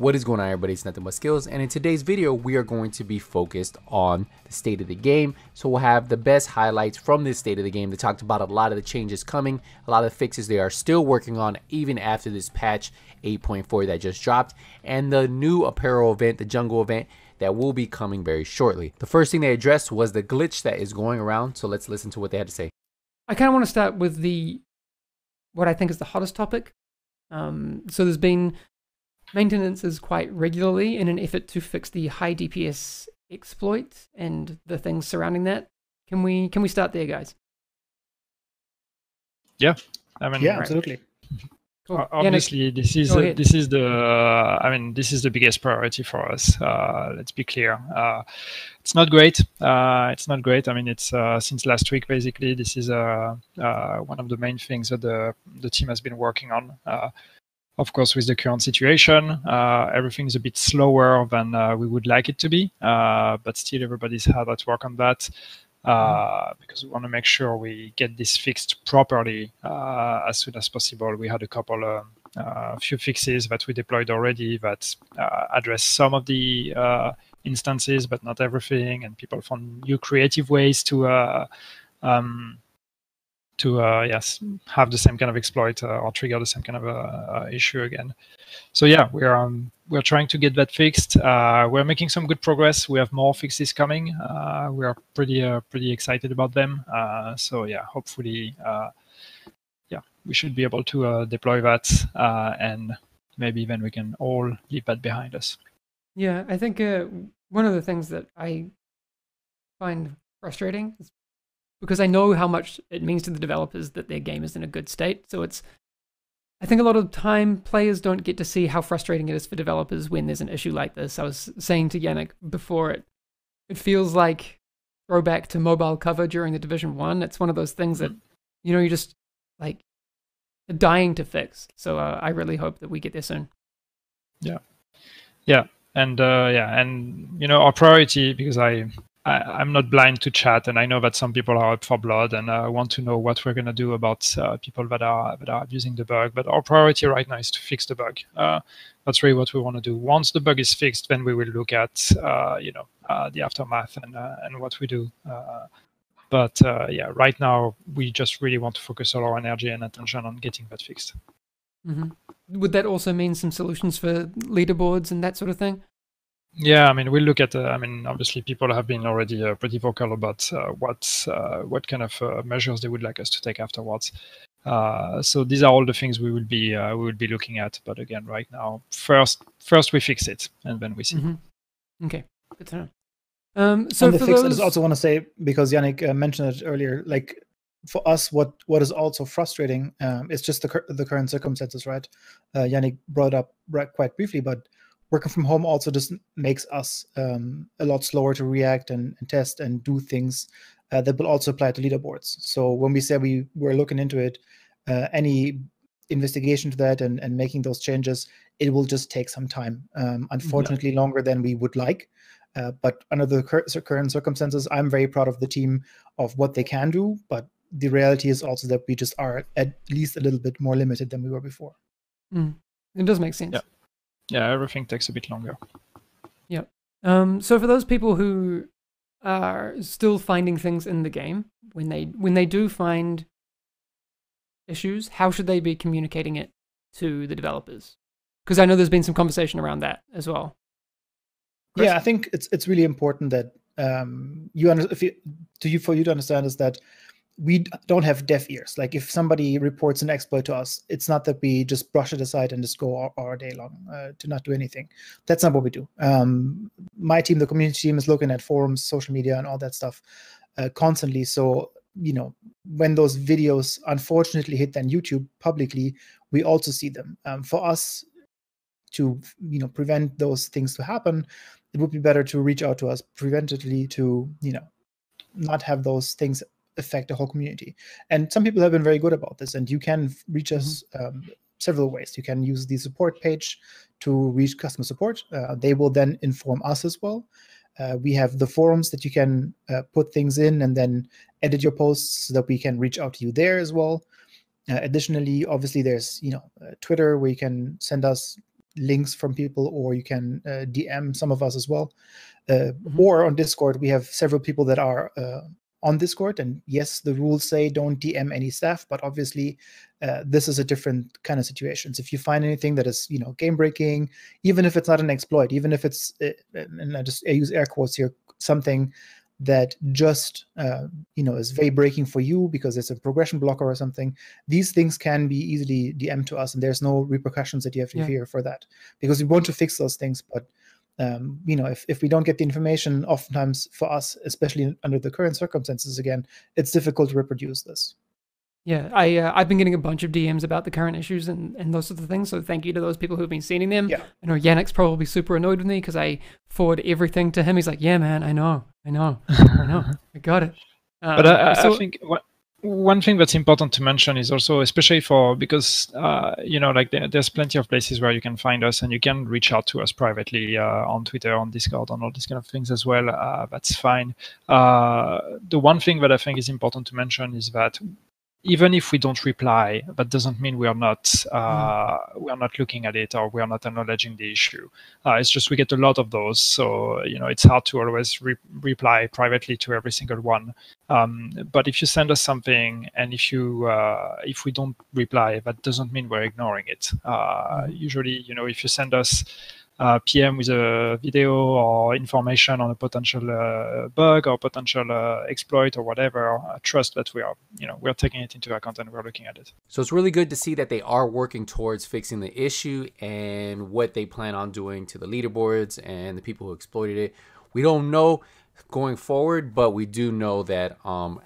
What is going on, everybody? It's Nothing But Skills, and in today's video we are going to be focused on the state of the game. So we'll have the best highlights from this state of the game. They talked about a lot of the changes coming, a lot of the fixes they are still working on even after this patch 8.4 that just dropped, and the new apparel event, the jungle event, that will be coming very shortly. The first thing they addressed was the glitch that is going around, so let's listen to what they had to say. I kind of want to start with what I think is the hottest topic. So there's been maintenances quite regularly in an effort to fix the high DPS exploit and the things surrounding that. Can we start there, guys? Yeah, I mean, yeah, absolutely. Cool. Obviously, this is the biggest priority for us. Let's be clear. It's not great. It's not great. I mean, it's since last week basically. This is one of the main things that the team has been working on. Of course, with the current situation, everything's a bit slower than we would like it to be, but still everybody's hard at work on that because we want to make sure we get this fixed properly as soon as possible. We had a few fixes that we deployed already that address some of the instances, but not everything, and people found new creative ways to have the same kind of exploit or trigger the same kind of issue again. So yeah, we're trying to get that fixed. We're making some good progress. We have more fixes coming. We are pretty excited about them. So yeah, hopefully, we should be able to deploy that, and maybe then we can all leave that behind us. Yeah, I think one of the things that I find frustrating is because I know how much it means to the developers that their game is in a good state. So I think a lot of time players don't get to see how frustrating it is for developers when there's an issue like this. I was saying to Yannick before, it feels like throwback to mobile cover during the Division 1. It's one of those things that, you just like dying to fix. So I really hope that we get there soon. Yeah. And our priority, because I'm not blind to chat, and I know that some people are up for blood and want to know what we're going to do about people that are abusing the bug. But our priority right now is to fix the bug. That's really what we want to do. Once the bug is fixed, then we will look at the aftermath and what we do. But right now we just really want to focus all our energy and attention on getting that fixed. Mm-hmm. Would that also mean some solutions for leaderboards and that sort of thing? Yeah, I mean, we look at. Obviously, people have been already pretty vocal about what kind of measures they would like us to take afterwards. So these are all the things we will be looking at. But again, right now, first we fix it, and then we see. Mm-hmm. Okay, good to know. So on the for fix, those... I also want to say, because Yannick mentioned it earlier, like for us, what is also frustrating is just the current circumstances, right? Yannick brought up quite briefly, but working from home also just makes us a lot slower to react and test and do things that will also apply to leaderboards. So when we say we're looking into it, any investigation to that and making those changes, it will just take some time. Unfortunately, longer than we would like. But under the current circumstances, I'm very proud of the team of what they can do. But the reality is also that we just are at least a little bit more limited than we were before. It does make sense. Yeah, everything takes a bit longer. Yeah. So for those people who are still finding things in the game, when they do find issues, how should they be communicating it to the developers? Because I know there's been some conversation around that as well. Chris? Yeah, I think it's really important that for you to understand is that we don't have deaf ears. Like if somebody reports an exploit to us, it's not that we just brush it aside and just go our day long to not do anything. That's not what we do. My team, the community team, is looking at forums, social media, and all that stuff constantly. So, when those videos unfortunately hit then YouTube publicly, we also see them. For us to, prevent those things to happen, it would be better to reach out to us preventatively to, not have those things affect the whole community. And some people have been very good about this, and you can reach us several ways. You can use the support page to reach customer support. They will then inform us as well. We have the forums that you can put things in and then edit your posts so that we can reach out to you there as well. Additionally, obviously, there's Twitter where you can send us links from people, or you can DM some of us as well. Or on Discord, we have several people that are on Discord, and yes, the rules say don't DM any staff, but obviously this is a different kind of situations. If you find anything that is, game breaking, even if it's not an exploit, even if it's, and I use air quotes here, something that just is very breaking for you because it's a progression blocker or something, these things can be easily DM'd to us, and there's no repercussions that you have to fear for that, because we want to fix those things. But if we don't get the information, oftentimes for us, especially under the current circumstances, again, it's difficult to reproduce this. Yeah, I've been getting a bunch of DMs about the current issues and those sorts of things, so thank you to those people who've been sending them. Yeah. I know Yannick's probably super annoyed with me because I forward everything to him. He's like, yeah, man, I know, I got it. But I think one thing that's important to mention is also, especially because there's plenty of places where you can find us, and you can reach out to us privately on Twitter, on Discord, on all these kind of things as well. That's fine. The one thing that I think is important to mention is that even if we don't reply, that doesn't mean we are not looking at it, or we are not acknowledging the issue. It's just we get a lot of those, so it's hard to always reply privately to every single one. But if you send us something, and if we don't reply, that doesn't mean we're ignoring it. Usually, if you send us PM with a video or information on a potential bug or potential exploit or whatever, trust that we're taking it into account and we're looking at it. So it's really good to see that they are working towards fixing the issue and what they plan on doing to the leaderboards and the people who exploited it. We don't know going forward, but we do know that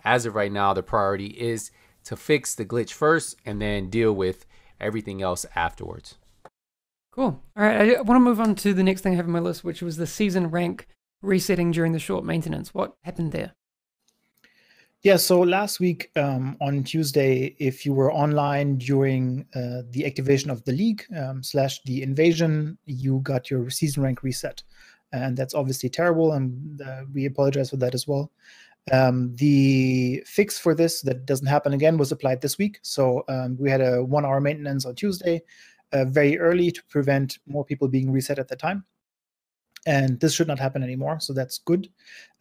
as of right now, the priority is to fix the glitch first and then deal with everything else afterwards. Cool. All right, I want to move on to the next thing I have on my list, which was the season rank resetting during the short maintenance. What happened there? Yeah, so last week on Tuesday, if you were online during the activation of the league / the invasion, you got your season rank reset. And that's obviously terrible, and we apologize for that as well. The fix for this that doesn't happen again was applied this week. So we had a 1-hour maintenance on Tuesday, very early, to prevent more people being reset at the time. And this should not happen anymore, so that's good.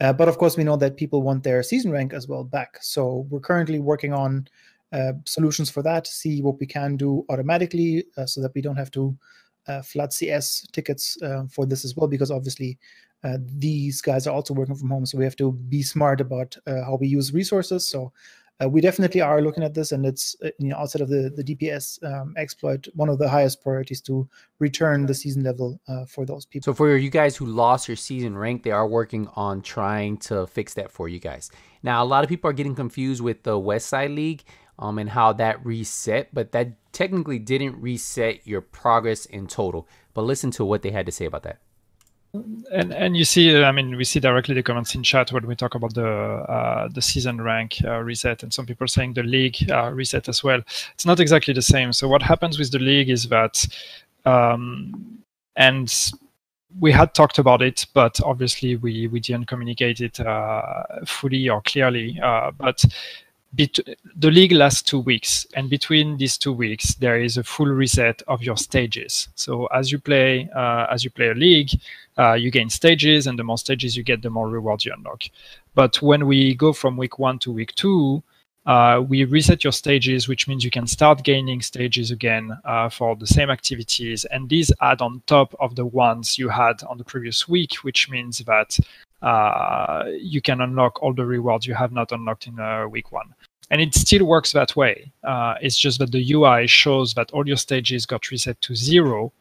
But of course, we know that people want their season rank as well back. So we're currently working on solutions for that, see what we can do automatically so that we don't have to flood CS tickets for this as well, because obviously these guys are also working from home, so we have to be smart about how we use resources. So we definitely are looking at this, and it's outside of the DPS exploit, one of the highest priorities to return the season level for those people. So for you guys who lost your season rank, they are working on trying to fix that for you guys. Now, a lot of people are getting confused with the West Side League and how that reset, but that technically didn't reset your progress in total. But listen to what they had to say about that. And you see, we see directly the comments in chat when we talk about the season rank reset, and some people saying the league reset as well. It's not exactly the same. So what happens with the league is that, and we had talked about it, but obviously we didn't communicate it fully or clearly. But the league lasts 2 weeks, and between these 2 weeks, there is a full reset of your stages. So as you play a league, you gain stages, and the more stages you get, the more rewards you unlock. But when we go from week 1 to week 2, we reset your stages, which means you can start gaining stages again for the same activities, and these add on top of the ones you had on the previous week, which means that you can unlock all the rewards you have not unlocked in week 1. And it still works that way. It's just that the UI shows that all your stages got reset to 0,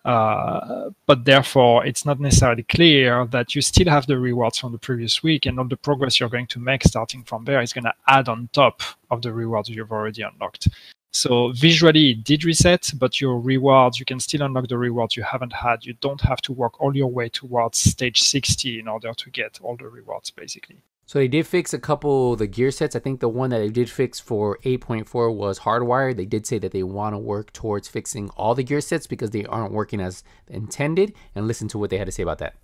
but therefore it's not necessarily clear that you still have the rewards from the previous week, and all the progress you're going to make starting from there is going to add on top of the rewards you've already unlocked. So visually it did reset, but your rewards, you can still unlock the rewards you haven't had. You don't have to work all your way towards stage 60 in order to get all the rewards, basically. So they did fix a couple of the gear sets. I think the one that they did fix for 8.4 was hardwired. They did say that they want to work towards fixing all the gear sets because they aren't working as intended. And listen to what they had to say about that.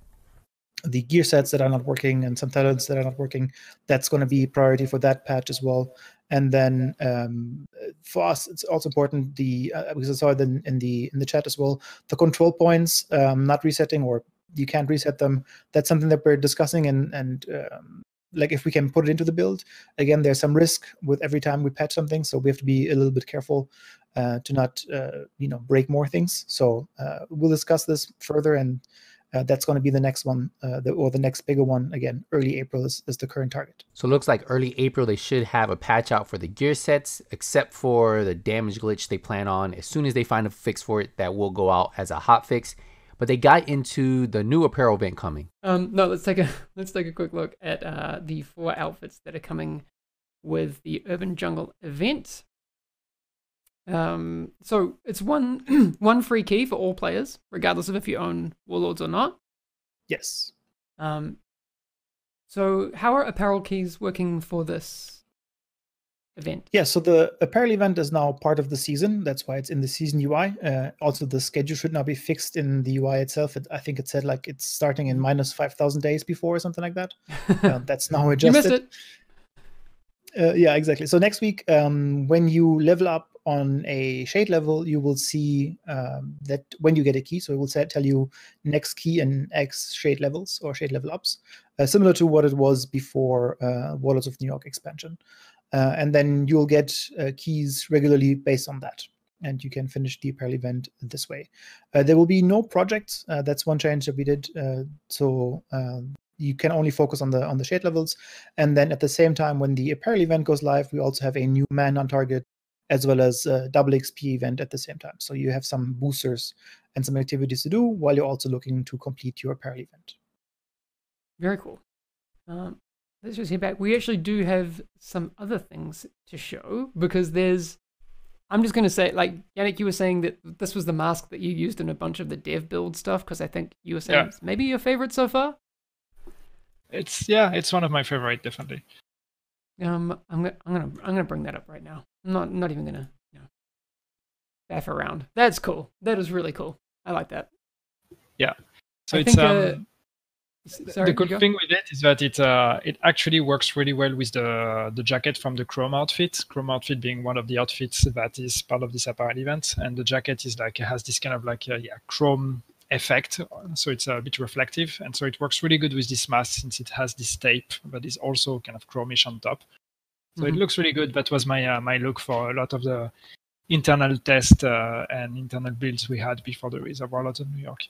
the gear sets that are not working and some talents that are not working. That's going to be priority for that patch as well. And then for us, it's also important because I saw it in the chat as well, the control points not resetting, or you can't reset them. That's something that we're discussing, and like if we can put it into the build. Again, there's some risk with every time we patch something, so we have to be a little bit careful to not break more things. So we'll discuss this further, and that's going to be the next one, or the next bigger one. Again, early April is the current target. So it looks like early April they should have a patch out for the gear sets, except for the damage glitch they plan on. As soon as they find a fix for it, that will go out as a hot fix. But they got into the new apparel event coming. No, let's take a quick look at the 4 outfits that are coming with the Urban Jungle event. So it's one free key for all players, regardless of if you own Warlords or not. Yes. So how are apparel keys working for this event? Yeah, so the apparel event is now part of the season. That's why it's in the season UI. Also, the schedule should now be fixed in the UI itself. I think it said like it's starting in minus 5,000 days before or something like that. That's now adjusted. You missed it. Yeah, exactly. So next week, when you level up on a shade level, you will see that when you get a key, so it will tell you next key and X shade levels or shade level ups, similar to what it was before Warlords of New York expansion. And then you'll get keys regularly based on that, and you can finish the apparel event this way. There will be no projects. That's one change that we did. So you can only focus on the shade levels. And then at the same time, when the apparel event goes live, we also have a new man on target, as well as a double XP event at the same time. So you have some boosters and some activities to do while you're also looking to complete your apparel event. Very cool. Let's just head back. We actually do have some other things to show, because I'm just going to say, like, Yannick, you were saying that this was the mask that you used in a bunch of the dev build stuff, because I think you were saying it's maybe your favorite so far? It's one of my favorite, definitely. I'm gonna bring that up right now. I'm not even gonna faff around. That's cool. That is really cool. I like that. Yeah. So I it's think, sorry, the good thing with it is that it actually works really well with the jacket from the Chrome outfit. Chrome outfit being one of the outfits that is part of this apparel event, and the jacket is like, it has this kind of like chrome effect, so it's a bit reflective, and so it works really good with this mask since it has this tape that is also kind of chromish on top. So it looks really good. That was my look for a lot of the internal tests and internal builds we had before the release of Warlords of New York.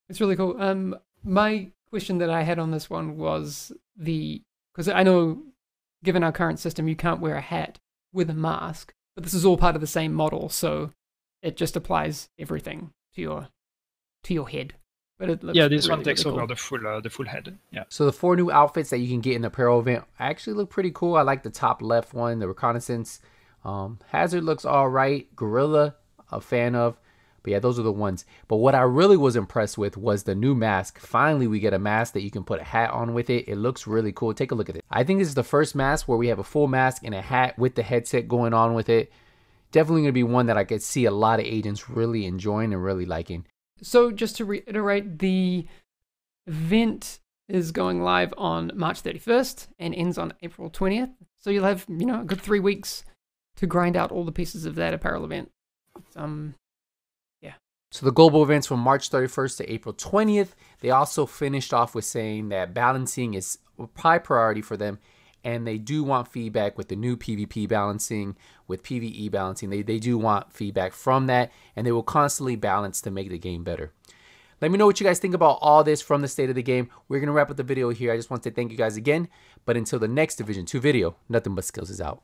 It's really cool. My question that I had on this one was because I know, given our current system, you can't wear a hat with a mask, but this is all part of the same model, so it just applies everything to your head. But it looks this really, one takes really over cool. the full head. Yeah. So the 4 new outfits that you can get in the apparel event actually look pretty cool. I like the top left one, the reconnaissance. Hazard looks all right. Gorilla, a fan of. But yeah, those are the ones. But what I really was impressed with was the new mask. Finally, we get a mask that you can put a hat on with it. It looks really cool. Take a look at it. I think this is the first mask where we have a full mask and a hat with the headset going on with it. Definitely going to be one that I could see a lot of agents really enjoying and really liking. So just to reiterate, the event is going live on March 31st and ends on April 20th. So you'll have, a good 3 weeks to grind out all the pieces of that apparel event. So the global events from March 31st to April 20th. They also finished off with saying that balancing is a high priority for them, and they do want feedback with the new PvP balancing, with PvE balancing. They do want feedback from that, and they will constantly balance to make the game better. Let me know what you guys think about all this from the state of the game. We're going to wrap up the video here. I just want to thank you guys again. But until the next Division 2 video, Nothing But Skills is out.